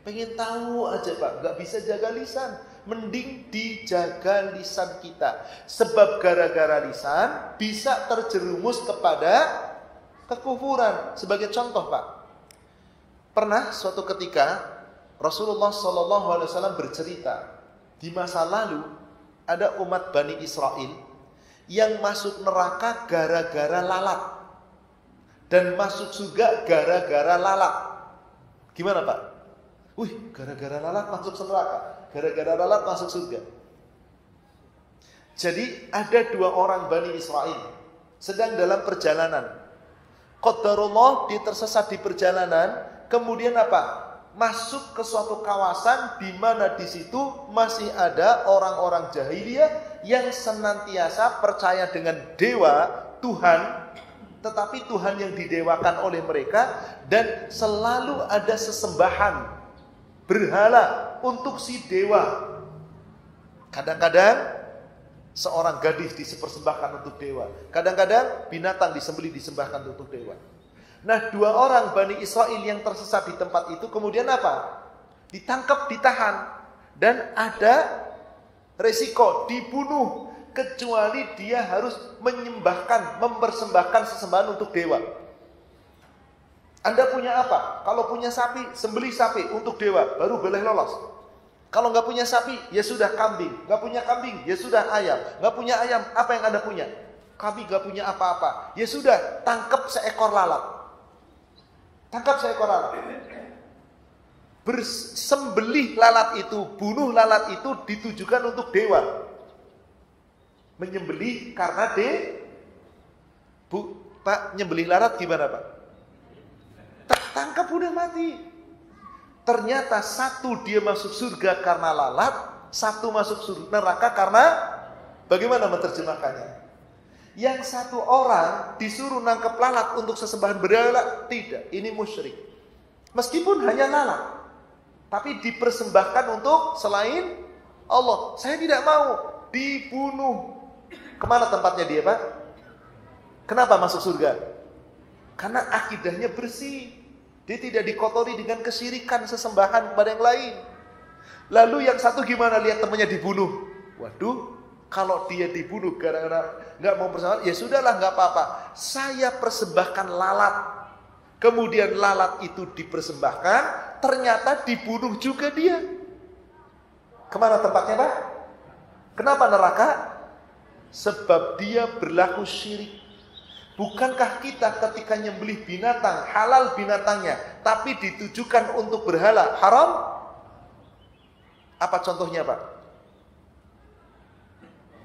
Pengen tahu aja Pak, gak bisa jaga lisan. Mending dijaga lisan kita. Sebab gara-gara lisan bisa terjerumus kepada kekufuran. Sebagai contoh Pak, pernah suatu ketika Rasulullah SAW bercerita, di masa lalu ada umat Bani Israel yang masuk neraka gara-gara lalat dan masuk surga gara-gara lalat. Gimana Pak? Wih, gara-gara lalat masuk neraka, gara-gara lalat masuk surga. Jadi ada dua orang Bani Israel sedang dalam perjalanan. Qadarullah, dia tersesat di perjalanan. Kemudian apa? Masuk ke suatu kawasan di mana di situ masih ada orang-orang jahiliyah yang senantiasa percaya dengan dewa, Tuhan, tetapi Tuhan yang didewakan oleh mereka, dan selalu ada sesembahan berhala untuk si dewa. Kadang-kadang seorang gadis dipersembahkan untuk dewa, kadang-kadang binatang disembelih disembahkan untuk dewa. Nah, dua orang Bani Israel yang tersesat di tempat itu kemudian apa? Ditangkap, ditahan, dan ada resiko dibunuh kecuali dia harus mempersembahkan sesembahan untuk dewa. Anda punya apa? Kalau punya sapi, sembelih sapi untuk dewa, baru boleh lolos. Kalau nggak punya sapi, ya sudah kambing. Nggak punya kambing, ya sudah ayam. Nggak punya ayam, apa yang Anda punya? Kami nggak punya apa-apa. Ya sudah, tangkap seekor lalat. Tangkap seekor lalat. Bersembelih lalat itu, bunuh lalat itu ditujukan untuk dewa. Menyembelih karena Pak, nyembelih lalat gimana Pak? Tangkap udah mati. Ternyata satu dia masuk surga karena lalat, satu masuk neraka karena Bagaimana menerjemahkannya? Yang satu orang disuruh nangkep lalat untuk sesembahan berhala, tidak, ini musyrik. Meskipun hanya lalat, tapi dipersembahkan untuk selain Allah. Saya tidak mau, dibunuh. Kemana tempatnya dia, Pak? Kenapa masuk surga? Karena akidahnya bersih. Dia tidak dikotori dengan kesyirikan, sesembahan kepada yang lain. Lalu yang satu gimana lihat temannya dibunuh? Waduh, kalau dia dibunuh gara-gara nggak mau bersama, ya sudahlah, nggak apa-apa. Saya persembahkan lalat. Kemudian lalat itu dipersembahkan, ternyata dibunuh juga dia. Kemana tempatnya, Pak? Kenapa neraka? Sebab dia berlaku syirik. Bukankah kita ketika nyembelih binatang, halal binatangnya, tapi ditujukan untuk berhala, haram? Apa contohnya, Pak?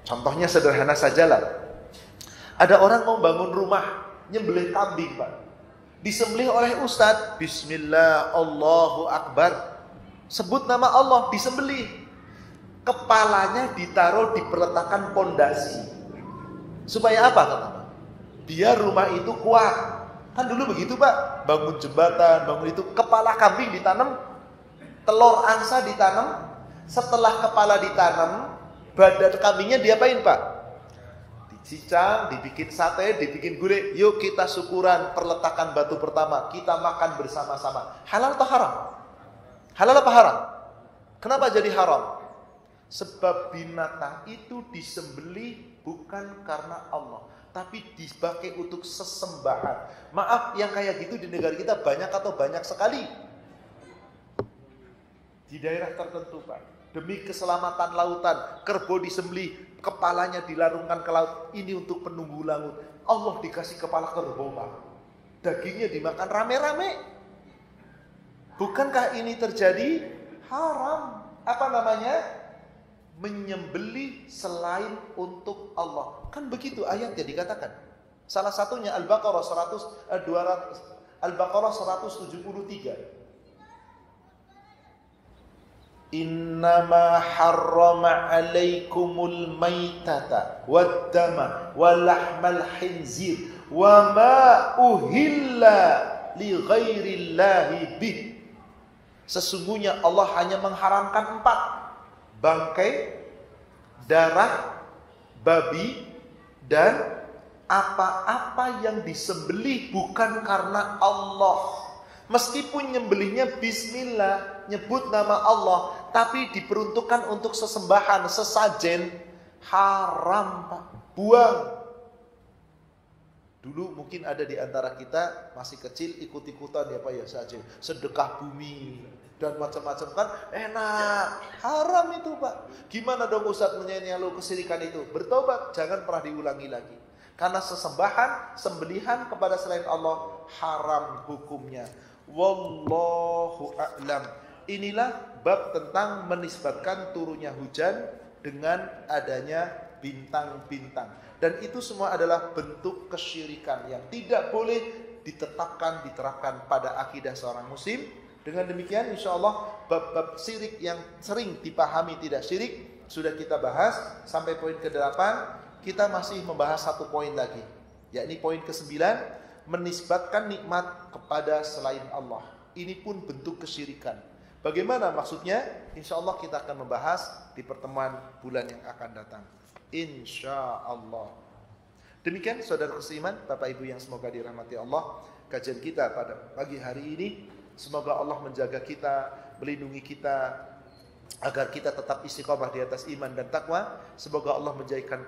Contohnya sederhana sajalah. Ada orang mau bangun rumah, nyembelih kambing, Pak. Disembelih oleh ustadz, bismillah, Allahu Akbar. Sebut nama Allah, disembelih. Kepalanya ditaruh di peletakan pondasi. Supaya apa, kata? Biar rumah itu kuat. Kan dulu begitu, Pak. Bangun jembatan, bangun itu. Kepala kambing ditanam, telur angsa ditanam. Setelah kepala ditanam, badan kambingnya diapain, Pak? Dicicang, dibikin sate, dibikin gulai. Yuk kita syukuran perletakan batu pertama. Kita makan bersama-sama. Halal atau haram? Halal apa haram? Kenapa jadi haram? Sebab binatang itu disembelih bukan karena Allah, tapi dipakai untuk sesembahan. Maaf, yang kayak gitu di negara kita banyak atau banyak sekali? Di daerah tertentu, Pak. Demi keselamatan lautan, kerbau disembelih, kepalanya dilarungkan ke laut. Ini untuk penunggu laut. Allah dikasih kepala kerbau, Pak. Dagingnya dimakan rame-rame. Bukankah ini terjadi? Haram. Apa namanya? Menyembelih selain untuk Allah. Kan begitu ayatnya dikatakan. Salah satunya Al-Baqarah 173. Innama harrama alaikumul maitata waddama walahmal khinzir wa ma uhilla li ghairillahi bih. Sesungguhnya Allah hanya mengharamkan 4. Bangkai, darah, babi, dan apa-apa yang disembelih bukan karena Allah. Meskipun nyembelihnya bismillah, nyebut nama Allah, tapi diperuntukkan untuk sesembahan, sesajen, haram, Pak. Buang. Dulu mungkin ada di antara kita masih kecil ikut-ikutan ya, Pak, ya saja sedekah bumi dan macam-macam, kan enak. Haram itu, Pak. Gimana dong Ustaz menyanyialu kesirikan itu? Bertobat, jangan pernah diulangi lagi. Karena sesembahan, sembelihan kepada selain Allah haram hukumnya. Wallahu a'lam. Inilah bab tentang menisbatkan turunnya hujan dengan adanya bintang-bintang. Dan itu semua adalah bentuk kesyirikan yang tidak boleh diterapkan pada akidah seorang muslim. Dengan demikian insya Allah bab-bab syirik yang sering dipahami tidak syirik sudah kita bahas sampai poin ke-8. Kita masih membahas satu poin lagi, yakni poin ke-9, menisbatkan nikmat kepada selain Allah. Ini pun bentuk kesyirikan. Bagaimana maksudnya? Insya Allah kita akan membahas di pertemuan bulan yang akan datang, insya Allah. Demikian saudara seiman, Bapak Ibu yang semoga dirahmati Allah, kajian kita pada pagi hari ini. Semoga Allah menjaga kita, melindungi kita, agar kita tetap istiqomah di atas iman dan takwa. Semoga Allah menjauhkan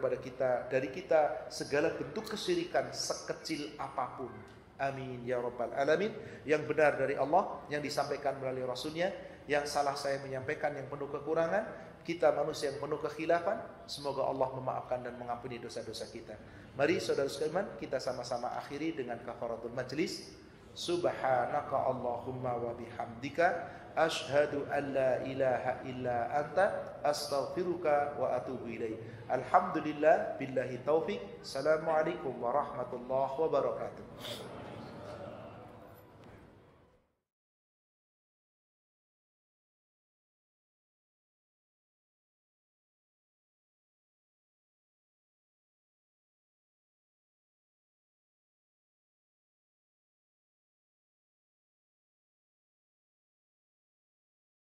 dari kita segala bentuk kesyirikan sekecil apapun. Amin ya rabbal alamin. Yang benar dari Allah, yang disampaikan melalui Rasulnya. Yang salah saya menyampaikan, yang penuh kekurangan. Kita manusia yang penuh kekhilafan. Semoga Allah memaafkan dan mengampuni dosa-dosa kita. Mari saudara sekalian, kita sama-sama akhiri dengan kafaratul majlis. Subhanaka Allahumma wa bihamdika asyhadu an la ilaha illa anta astaghfiruka wa atubu ilaik. Alhamdulillah billahi taufik. Assalamualaikum warahmatullahi wabarakatuh.